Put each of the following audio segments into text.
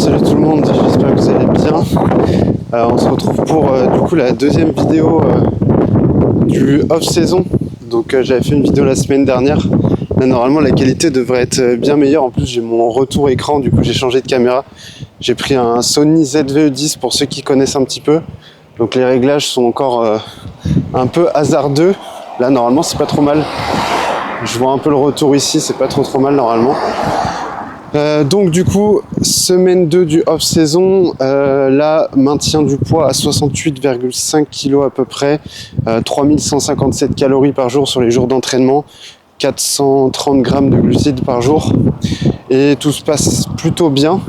salut tout le monde, j'espère que vous allez bien. On se retrouve pour du coup la deuxième vidéo du off-saison. Donc j'avais fait une vidéo la semaine dernière. Là normalement la qualité devrait être bien meilleure. En plus j'ai mon retour écran, du coup j'ai changé de caméra. J'ai pris un Sony ZV-E10 pour ceux qui connaissent un petit peu. Donc les réglages sont encore un peu hasardeux. Là normalement c'est pas trop mal. Je vois un peu le retour ici, c'est pas trop mal normalement. Donc du coup, semaine 2 du off-saison, là, maintien du poids à 68,5 kg à peu près, 3157 calories par jour sur les jours d'entraînement, 430 grammes de glucides par jour, et tout se passe plutôt bien.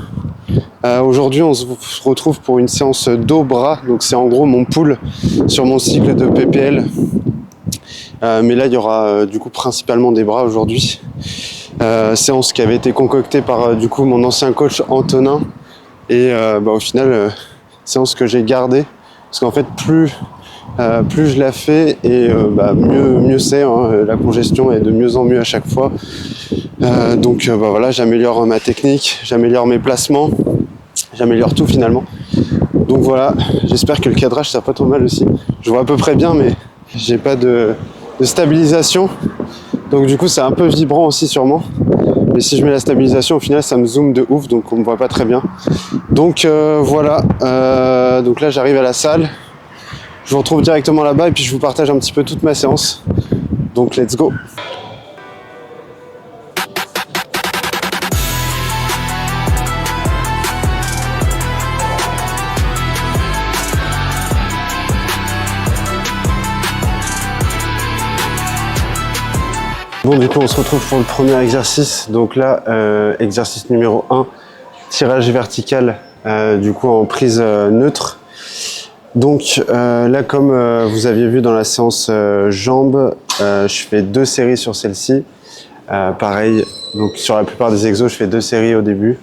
Aujourd'hui, on se retrouve pour une séance dos bras, donc c'est en gros mon pull sur mon cycle de PPL. Mais là, il y aura du coup principalement des bras aujourd'hui. Séance qui avait été concoctée par du coup mon ancien coach Antonin et au final séance que j'ai gardée parce qu'en fait plus je la fais et mieux c'est, hein, la congestion est de mieux en mieux à chaque fois, donc voilà, j'améliore ma technique, j'améliore mes placements, j'améliore tout finalement. Donc voilà, j'espère que le cadrage ça va pas trop mal aussi, je vois à peu près bien mais j'ai pas de stabilisation. Donc du coup c'est un peu vibrant aussi sûrement. Mais si je mets la stabilisation au final ça me zoome de ouf donc on me voit pas très bien. Donc voilà. Donc là j'arrive à la salle. Je vous retrouve directement là-bas et puis je vous partage un petit peu toute ma séance. Donc let's go. Bon, du coup on se retrouve pour le premier exercice. Donc là exercice numéro 1, tirage vertical du coup en prise neutre. Donc là comme vous aviez vu dans la séance jambes, je fais 2 séries sur celle-ci. Pareil, donc sur la plupart des exos je fais 2 séries au début.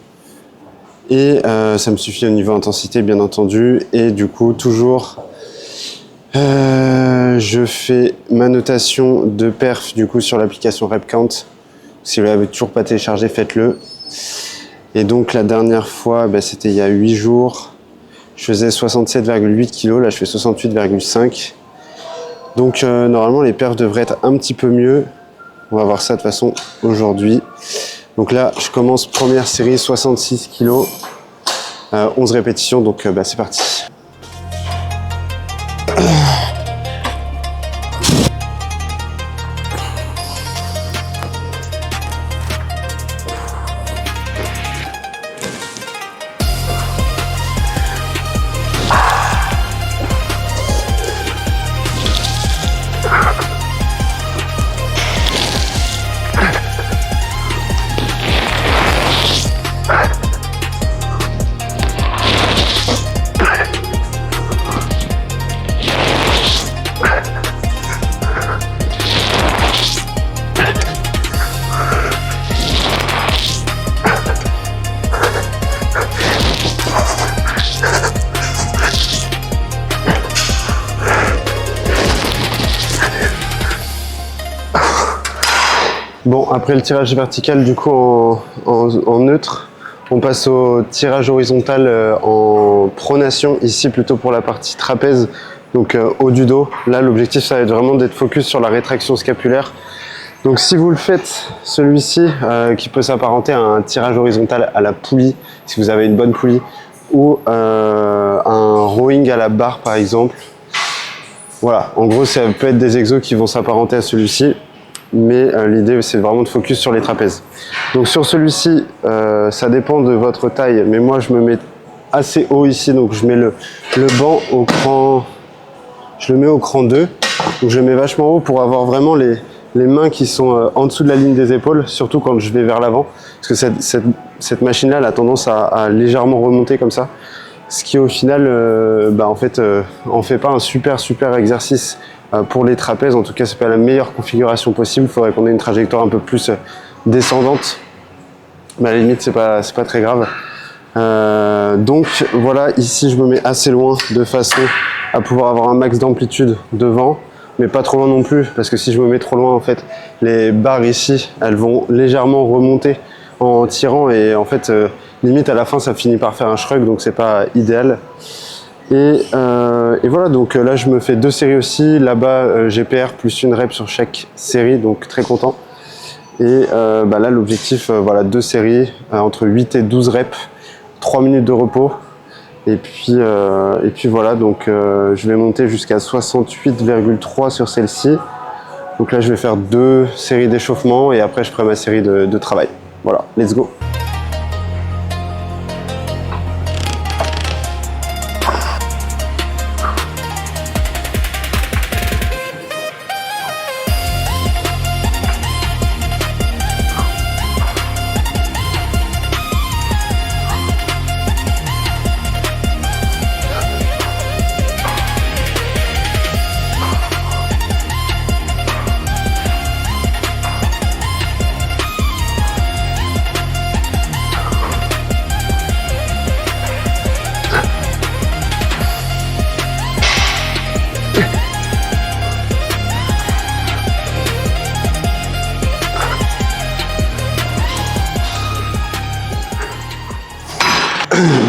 Et ça me suffit au niveau intensité bien entendu. Et du coup toujours je fais ma notation de perf du coup sur l'application RepCount. Si vous l'avez toujours pas téléchargé, faites-le. Et donc la dernière fois, c'était il y a 8 jours. Je faisais 67,8 kg, là je fais 68,5. Donc normalement les perfs devraient être un petit peu mieux. On va voir ça de toute façon aujourd'hui. Donc là je commence première série, 66 kg, 11 répétitions, donc c'est parti. Bon, après le tirage vertical du coup en neutre, on passe au tirage horizontal en pronation, ici plutôt pour la partie trapèze, donc haut du dos. Là l'objectif ça va être vraiment d'être focus sur la rétraction scapulaire. Donc si vous le faites, celui-ci qui peut s'apparenter à un tirage horizontal à la poulie, si vous avez une bonne poulie, ou un rowing à la barre par exemple. Voilà, en gros ça peut être des exos qui vont s'apparenter à celui-ci. Mais l'idée c'est vraiment de focus sur les trapèzes. Donc sur celui-ci, ça dépend de votre taille, mais moi je me mets assez haut ici, donc je mets le banc au cran, je le mets au cran 2, donc je le mets vachement haut pour avoir vraiment les mains qui sont en dessous de la ligne des épaules, surtout quand je vais vers l'avant, parce que cette machine-là elle a tendance à légèrement remonter comme ça, ce qui au final, en fait pas un super exercice. Pour les trapèzes, en tout cas c'est pas la meilleure configuration possible, il faudrait qu'on ait une trajectoire un peu plus descendante, mais à la limite c'est pas très grave. Donc voilà, ici je me mets assez loin de façon à pouvoir avoir un max d'amplitude devant, mais pas trop loin non plus, parce que si je me mets trop loin en fait, les barres ici elles vont légèrement remonter en tirant et en fait limite à la fin ça finit par faire un shrug, donc c'est pas idéal. Et voilà, donc là je me fais 2 séries aussi, là-bas GPR plus une rep sur chaque série, donc très content. Et là l'objectif, voilà, 2 séries entre 8 et 12 reps, 3 minutes de repos. Et puis voilà, donc je vais monter jusqu'à 68,3 sur celle-ci. Donc là je vais faire 2 séries d'échauffement et après je ferai ma série de travail. Voilà, let's go.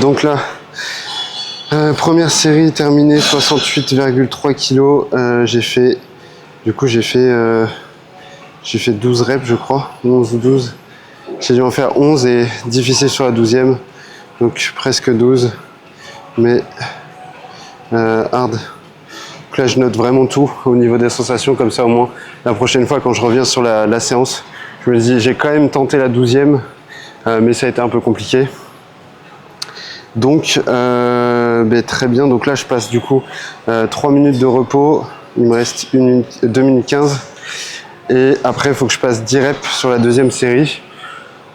Donc là, première série terminée, 68,3 kg. J'ai fait 12 reps, je crois, 11 ou 12. J'ai dû en faire 11 et difficile sur la 12e, donc presque 12, mais hard. Donc là, je note vraiment tout au niveau des sensations, comme ça au moins la prochaine fois quand je reviens sur la séance, je me dis j'ai quand même tenté la 12e, mais ça a été un peu compliqué. Donc très bien, donc là je passe du coup 3 minutes de repos, il me reste 2 minutes 15 et après il faut que je passe 10 reps sur la 2e série.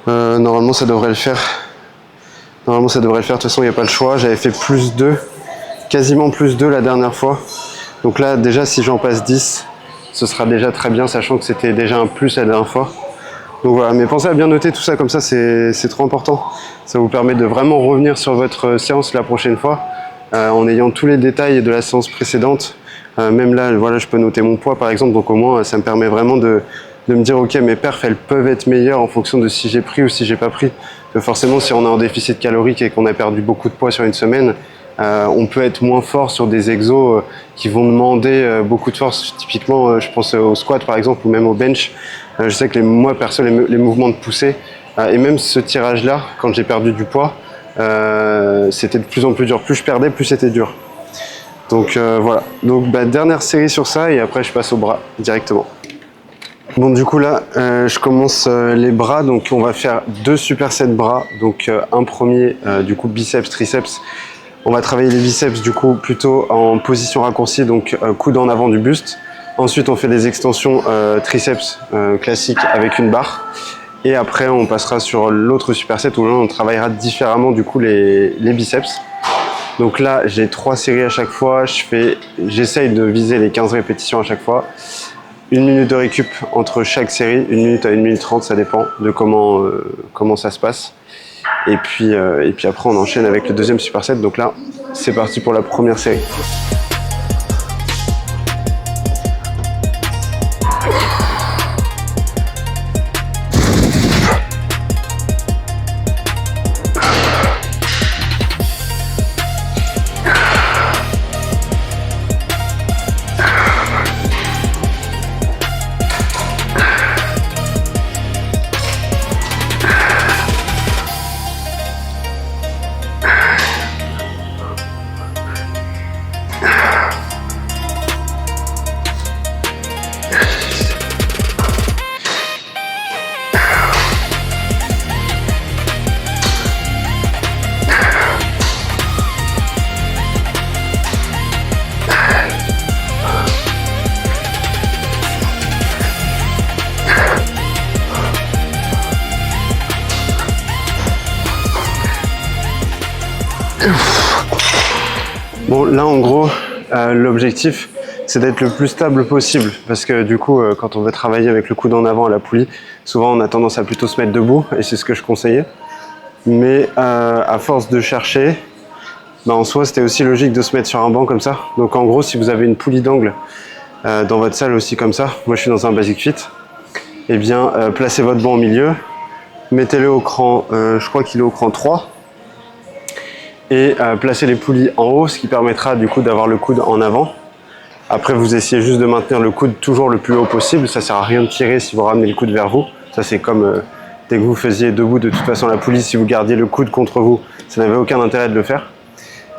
Normalement ça devrait le faire, de toute façon il n'y a pas le choix. J'avais fait plus 2, quasiment plus 2 la dernière fois, donc là déjà si j'en passe 10 ce sera déjà très bien, sachant que c'était déjà un plus la dernière fois. Donc voilà, mais pensez à bien noter tout ça, comme ça c'est trop important. Ça vous permet de vraiment revenir sur votre séance la prochaine fois en ayant tous les détails de la séance précédente. Même là, voilà, je peux noter mon poids par exemple, donc au moins ça me permet vraiment de me dire ok, mes perfs elles peuvent être meilleures en fonction de si j'ai pris ou si j'ai pas pris. Forcément, si on est en déficit calorique et qu'on a perdu beaucoup de poids sur une semaine, on peut être moins fort sur des exos qui vont demander beaucoup de force. Typiquement, je pense au squat par exemple ou même au bench. Je sais que moi perso, les mouvements de poussée et même ce tirage là, quand j'ai perdu du poids, c'était de plus en plus dur. Plus je perdais, plus c'était dur. Donc voilà, donc dernière série sur ça et après je passe au bras directement. Bon, du coup là je commence les bras, donc on va faire 2 supersets bras. Donc un premier du coup biceps, triceps. On va travailler les biceps du coup plutôt en position raccourcie, donc coude en avant du buste. Ensuite on fait des extensions triceps classiques avec une barre. Et après on passera sur l'autre superset où là on travaillera différemment du coup les biceps. Donc là j'ai 3 séries à chaque fois, j'essaye de viser les 15 répétitions à chaque fois. 1 minute de récup entre chaque série, 1 minute à 1 minute 30, ça dépend de comment ça se passe. Et puis après on enchaîne avec le deuxième superset, donc là c'est parti pour la première série. Bon, là en gros, l'objectif c'est d'être le plus stable possible parce que du coup, quand on veut travailler avec le coude en avant à la poulie, souvent on a tendance à plutôt se mettre debout et c'est ce que je conseillais. Mais à force de chercher, en soi c'était aussi logique de se mettre sur un banc comme ça. Donc en gros, si vous avez une poulie d'angle dans votre salle aussi comme ça, moi je suis dans un Basic Fit, et bien placez votre banc au milieu, mettez-le au cran, je crois qu'il est au cran 3. Et placez les poulies en haut, ce qui permettra du coup d'avoir le coude en avant. Après, vous essayez juste de maintenir le coude toujours le plus haut possible. Ça sert à rien de tirer si vous ramenez le coude vers vous. Ça, c'est comme dès que vous faisiez debout, de toute façon, la poulie, si vous gardiez le coude contre vous, ça n'avait aucun intérêt de le faire.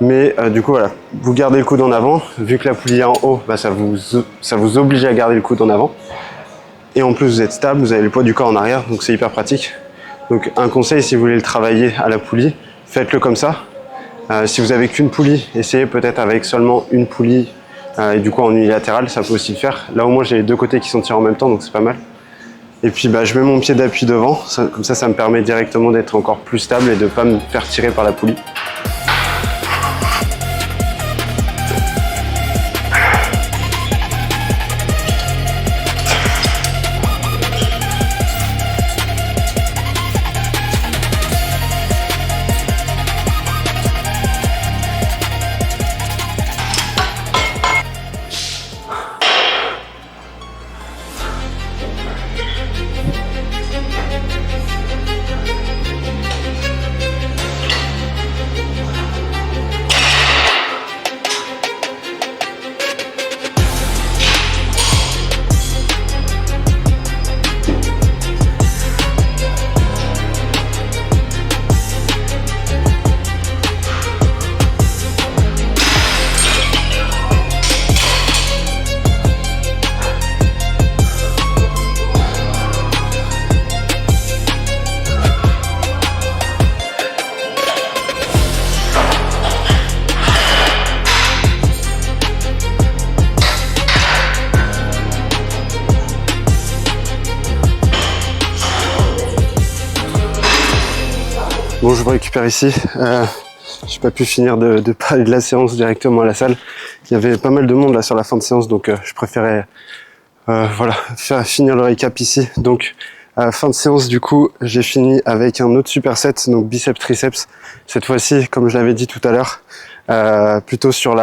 Mais du coup, voilà, vous gardez le coude en avant. Vu que la poulie est en haut, bah, ça vous oblige à garder le coude en avant. Et en plus, vous êtes stable, vous avez le poids du corps en arrière, donc c'est hyper pratique. Donc un conseil, si vous voulez le travailler à la poulie, faites-le comme ça. Si vous avez qu'une poulie, essayez peut-être avec seulement une poulie et du coup en unilatéral, ça peut aussi le faire. Là au moins j'ai les deux côtés qui sont tirés en même temps, donc c'est pas mal. Et puis bah, je mets mon pied d'appui devant, comme ça me permet directement d'être encore plus stable et de ne pas me faire tirer par la poulie. Bon, je vous récupère ici. J'ai pas pu finir de parler de la séance directement à la salle. Il y avait pas mal de monde là sur la fin de séance, donc je préférais voilà, finir le récap ici. Donc fin de séance, du coup, j'ai fini avec un autre superset, donc biceps triceps. Cette fois-ci, comme je l'avais dit tout à l'heure, plutôt sur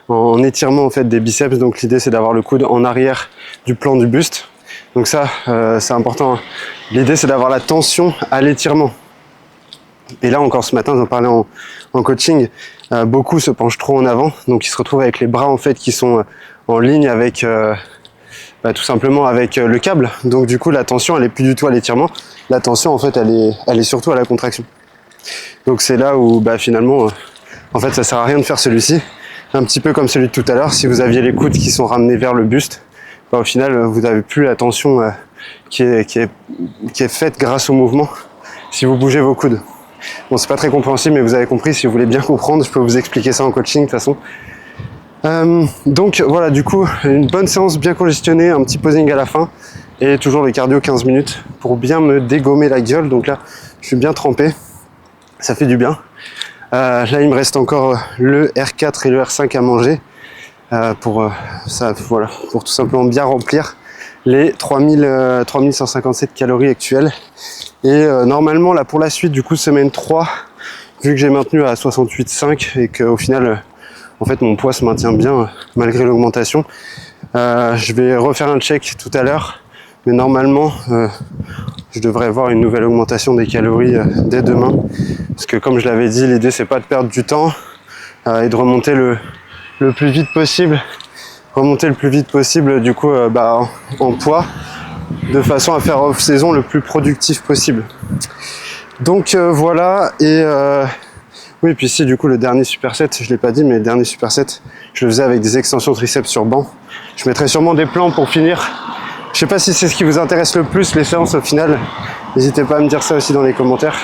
en étirement en fait des biceps. Donc l'idée c'est d'avoir le coude en arrière du plan du buste. Donc ça, c'est important. L'idée c'est d'avoir la tension à l'étirement. Et là encore ce matin, j'en parlais en coaching, beaucoup se penchent trop en avant, donc ils se retrouvent avec les bras en fait qui sont en ligne avec tout simplement avec le câble. Donc du coup la tension elle est plus du tout à l'étirement, la tension en fait elle est surtout à la contraction. Donc c'est là où finalement en fait ça sert à rien de faire celui-ci, un petit peu comme celui de tout à l'heure. Si vous aviez les coudes qui sont ramenés vers le buste, au final vous n'avez plus la tension qui est faite grâce au mouvement si vous bougez vos coudes. Bon, c'est pas très compréhensible, mais vous avez compris. Si vous voulez bien comprendre, je peux vous expliquer ça en coaching de toute façon. Donc voilà, du coup, une bonne séance bien congestionnée, un petit posing à la fin et toujours le cardio 15 minutes pour bien me dégommer la gueule. Donc là, je suis bien trempé, ça fait du bien. Là, il me reste encore le R4 et le R5 à manger pour tout simplement bien remplir les 3157 calories actuelles. Et normalement là pour la suite du coup semaine 3, vu que j'ai maintenu à 68,5 et qu'au final en fait mon poids se maintient bien malgré l'augmentation, je vais refaire un check tout à l'heure, mais normalement je devrais avoir une nouvelle augmentation des calories dès demain, parce que comme je l'avais dit, l'idée c'est pas de perdre du temps et de remonter le plus vite possible, du coup en poids, de façon à faire off-saison le plus productif possible. Donc voilà, et oui, puis si du coup le dernier superset, je l'ai pas dit, mais le dernier superset, je le faisais avec des extensions triceps sur banc. Je mettrai sûrement des plans pour finir. Je sais pas si c'est ce qui vous intéresse le plus, les séances au final. N'hésitez pas à me dire ça aussi dans les commentaires,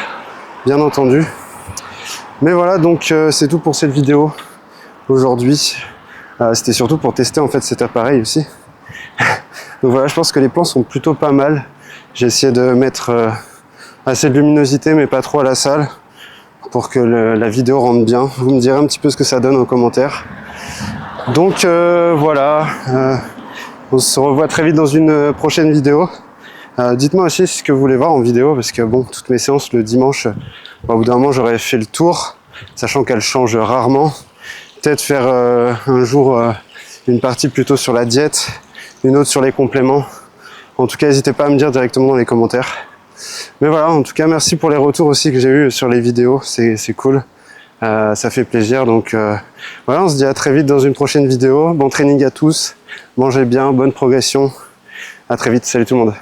bien entendu. Mais voilà, donc c'est tout pour cette vidéo aujourd'hui. C'était surtout pour tester en fait cet appareil aussi. Donc voilà, je pense que les plans sont plutôt pas mal. J'ai essayé de mettre assez de luminosité, mais pas trop à la salle, pour que la vidéo rentre bien. Vous me direz un petit peu ce que ça donne en commentaire. Donc voilà, on se revoit très vite dans une prochaine vidéo. Dites-moi aussi ce que vous voulez voir en vidéo, parce que bon, toutes mes séances le dimanche, au bout d'un moment j'aurais fait le tour, sachant qu'elles changent rarement. Peut-être faire un jour une partie plutôt sur la diète, une autre sur les compléments. En tout cas, n'hésitez pas à me dire directement dans les commentaires. Mais voilà, en tout cas, merci pour les retours aussi que j'ai eu sur les vidéos, c'est cool. Ça fait plaisir, donc voilà, on se dit à très vite dans une prochaine vidéo. Bon training à tous, mangez bien, bonne progression. À très vite, salut tout le monde.